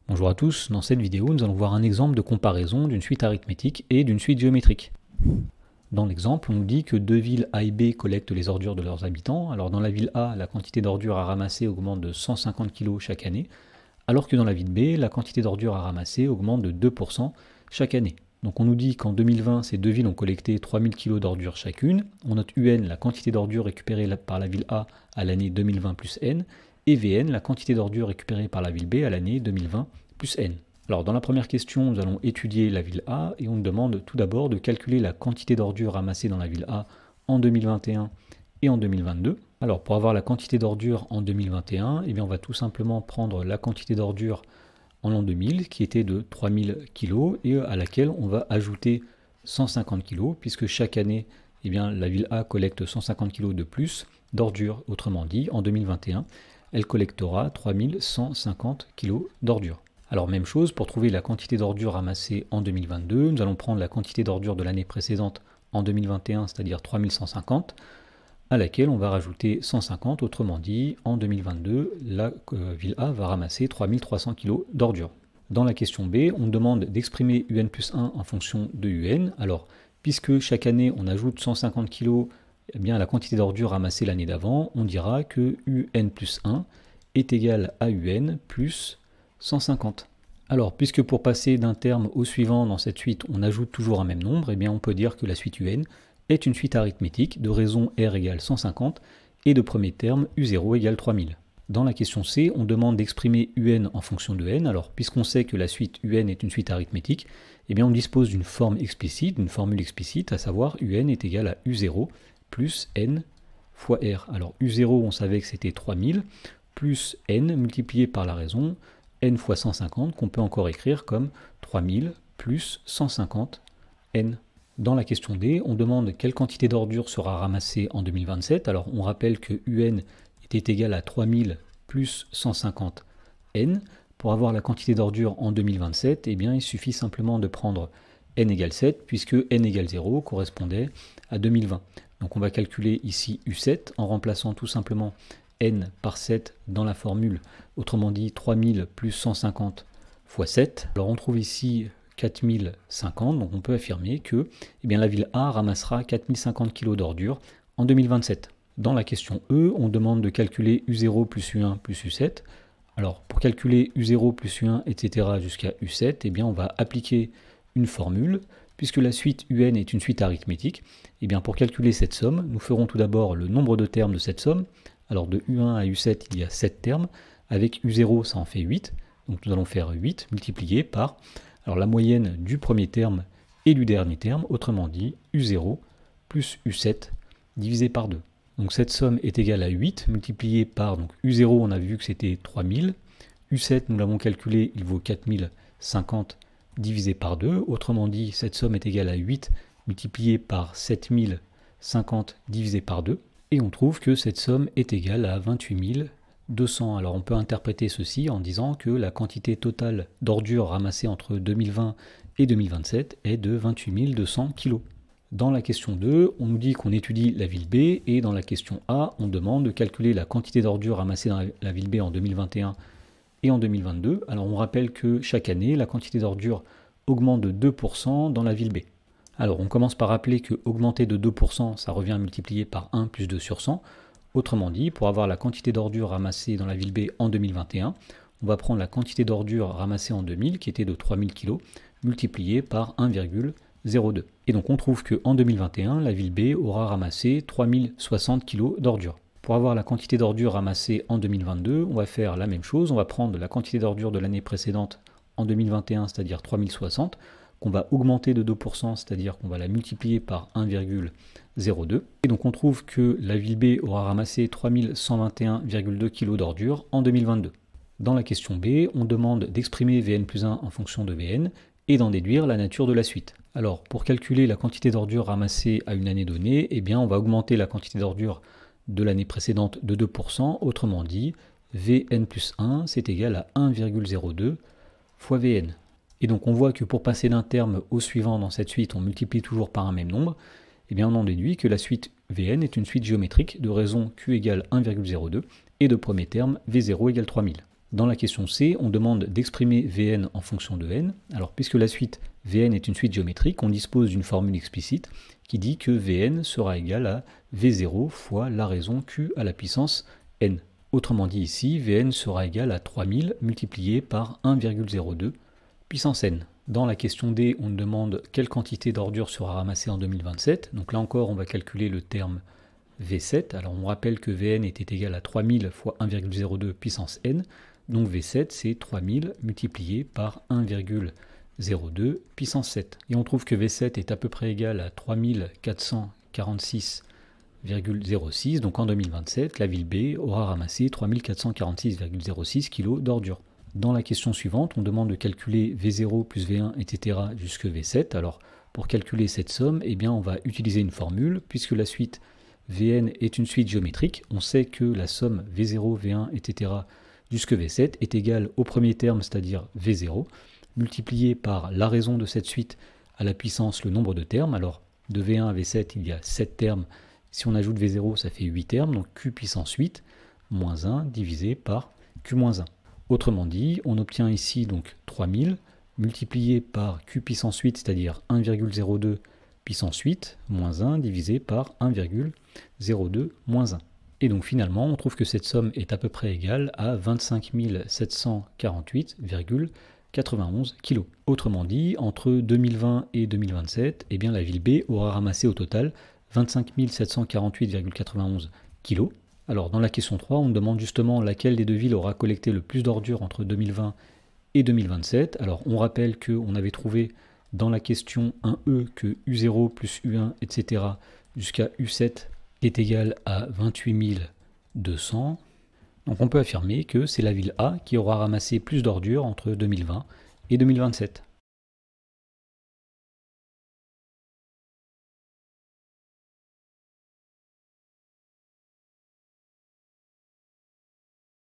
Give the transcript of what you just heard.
Bonjour à tous, dans cette vidéo nous allons voir un exemple de comparaison d'une suite arithmétique et d'une suite géométrique. Dans l'exemple, on nous dit que deux villes A et B collectent les ordures de leurs habitants. Alors dans la ville A, la quantité d'ordures à ramasser augmente de 150 kg chaque année, alors que dans la ville B, la quantité d'ordures à ramasser augmente de 2% chaque année. Donc on nous dit qu'en 2020, ces deux villes ont collecté 3000 kg d'ordures chacune. On note UN, la quantité d'ordures récupérée par la ville A à l'année 2020 plus N, et Vn, la quantité d'ordures récupérée par la ville B à l'année 2020 plus N. Alors dans la première question, nous allons étudier la ville A et on nous demande tout d'abord de calculer la quantité d'ordures ramassées dans la ville A en 2021 et en 2022. Alors pour avoir la quantité d'ordures en 2021, on va tout simplement prendre la quantité d'ordures en l'an 2000 qui était de 3000 kg et à laquelle on va ajouter 150 kg puisque chaque année la ville A collecte 150 kg de plus d'ordures. Autrement dit, en 2021, elle collectera 3150 kg d'ordures. Alors même chose, pour trouver la quantité d'ordures ramassée en 2022, nous allons prendre la quantité d'ordures de l'année précédente en 2021, c'est-à-dire 3150, à laquelle on va rajouter 150, autrement dit, en 2022, la ville A va ramasser 3300 kg d'ordures. Dans la question B, on demande d'exprimer UN plus 1 en fonction de UN. Alors, puisque chaque année on ajoute 150 kg à la quantité d'ordures ramassée l'année d'avant, on dira que UN plus 1 est égal à UN plus 150. Alors, puisque pour passer d'un terme au suivant dans cette suite, on ajoute toujours un même nombre, on peut dire que la suite UN est une suite arithmétique de raison R égale 150 et de premier terme U0 égale 3000. Dans la question C, on demande d'exprimer UN en fonction de N. Alors, puisqu'on sait que la suite UN est une suite arithmétique, on dispose d'une forme explicite, d'une formule explicite, à savoir UN est égal à U0 plus N fois R. Alors, U0, on savait que c'était 3000, plus N multiplié par la raison, N fois 150, qu'on peut encore écrire comme 3000 plus 150 N. Dans la question D, on demande quelle quantité d'ordures sera ramassée en 2027. Alors on rappelle que UN était égal à 3000 plus 150 N. Pour avoir la quantité d'ordures en 2027, il suffit simplement de prendre N égale 7, puisque N égale 0 correspondait à 2020. Donc on va calculer ici U7 en remplaçant tout simplement N par 7 dans la formule, autrement dit 3000 plus 150 fois 7. Alors on trouve ici 4050, donc on peut affirmer que la ville A ramassera 4050 kg d'ordures en 2027. Dans la question E, on demande de calculer U0 plus U1 plus U7. Alors pour calculer U0 plus U1, etc. jusqu'à U7, on va appliquer une formule. Puisque la suite UN est une suite arithmétique, pour calculer cette somme, nous ferons tout d'abord le nombre de termes de cette somme. Alors de U1 à U7, il y a 7 termes. Avec U0, ça en fait 8. Donc nous allons faire 8 multiplié par la moyenne du premier terme et du dernier terme, autrement dit U0 plus U7 divisé par 2. Donc cette somme est égale à 8 multiplié par U0, on a vu que c'était 3000. U7, nous l'avons calculé, il vaut 4050 divisé par 2. Autrement dit, cette somme est égale à 8 multiplié par 7050 divisé par 2. Et on trouve que cette somme est égale à 28 200. Alors on peut interpréter ceci en disant que la quantité totale d'ordures ramassées entre 2020 et 2027 est de 28 200 kg. Dans la question 2, on nous dit qu'on étudie la ville B, et dans la question A, on demande de calculer la quantité d'ordures ramassées dans la ville B en 2021 et en 2022. Alors on rappelle que chaque année, la quantité d'ordures augmente de 2% dans la ville B. Alors on commence par rappeler que augmenter de 2%, ça revient à multiplier par 1 plus 2 sur 100. Autrement dit, pour avoir la quantité d'ordures ramassées dans la ville B en 2021, on va prendre la quantité d'ordures ramassées en 2000, qui était de 3000 kg, multipliée par 1,02. Et donc on trouve qu'en 2021, la ville B aura ramassé 3060 kg d'ordures. Pour avoir la quantité d'ordures ramassées en 2022, on va faire la même chose. On va prendre la quantité d'ordures de l'année précédente en 2021, c'est-à-dire 3060, qu'on va augmenter de 2%, c'est-à-dire qu'on va la multiplier par 1,02. Et donc on trouve que la ville B aura ramassé 3121,2 kg d'ordures en 2022. Dans la question B, on demande d'exprimer Vn plus 1 en fonction de Vn et d'en déduire la nature de la suite. Alors pour calculer la quantité d'ordures ramassée à une année donnée, on va augmenter la quantité d'ordures de l'année précédente de 2%, autrement dit, Vn plus 1, c'est égal à 1,02 fois Vn. Et donc on voit que pour passer d'un terme au suivant dans cette suite, on multiplie toujours par un même nombre, on en déduit que la suite Vn est une suite géométrique de raison Q égale 1,02 et de premier terme V0 égale 3000. Dans la question C, on demande d'exprimer Vn en fonction de n. Alors, puisque la suite Vn est une suite géométrique, on dispose d'une formule explicite qui dit que Vn sera égal à V0 fois la raison Q à la puissance n. Autrement dit ici, Vn sera égal à 3000 multiplié par 1,02 puissance n. Dans la question D, on demande quelle quantité d'ordures sera ramassée en 2027. Donc là encore, on va calculer le terme V7. Alors on rappelle que Vn était égal à 3000 fois 1,02 puissance n. Donc V7, c'est 3000 multiplié par 1,02 puissance 7. Et on trouve que V7 est à peu près égal à 3446,06. Donc en 2027, la ville B aura ramassé 3446,06 kg d'ordures. Dans la question suivante, on demande de calculer V0 plus V1, etc. jusque V7. Alors pour calculer cette somme, eh bien, on va utiliser une formule. Puisque la suite Vn est une suite géométrique, on sait que la somme V0, V1, etc. jusque V7 est égale au premier terme, c'est-à-dire V0, multiplié par la raison de cette suite à la puissance le nombre de termes. Alors de V1 à V7, il y a 7 termes. Si on ajoute V0, ça fait 8 termes, donc Q puissance 8 moins 1 divisé par Q moins 1. Autrement dit, on obtient ici donc 3000 multiplié par Q puissance 8, c'est-à-dire 1,02 puissance 8 moins 1 divisé par 1,02 moins 1. Et donc finalement, on trouve que cette somme est à peu près égale à 25 748,91 kg. Autrement dit, entre 2020 et 2027, eh bien, la ville B aura ramassé au total 25 748,91 kg. Alors dans la question 3, on demande justement laquelle des deux villes aura collecté le plus d'ordures entre 2020 et 2027. Alors on rappelle qu'on avait trouvé dans la question 1E que U0 plus U1, etc. jusqu'à U7 est égal à 28 200. Donc on peut affirmer que c'est la ville A qui aura ramassé plus d'ordures entre 2020 et 2027.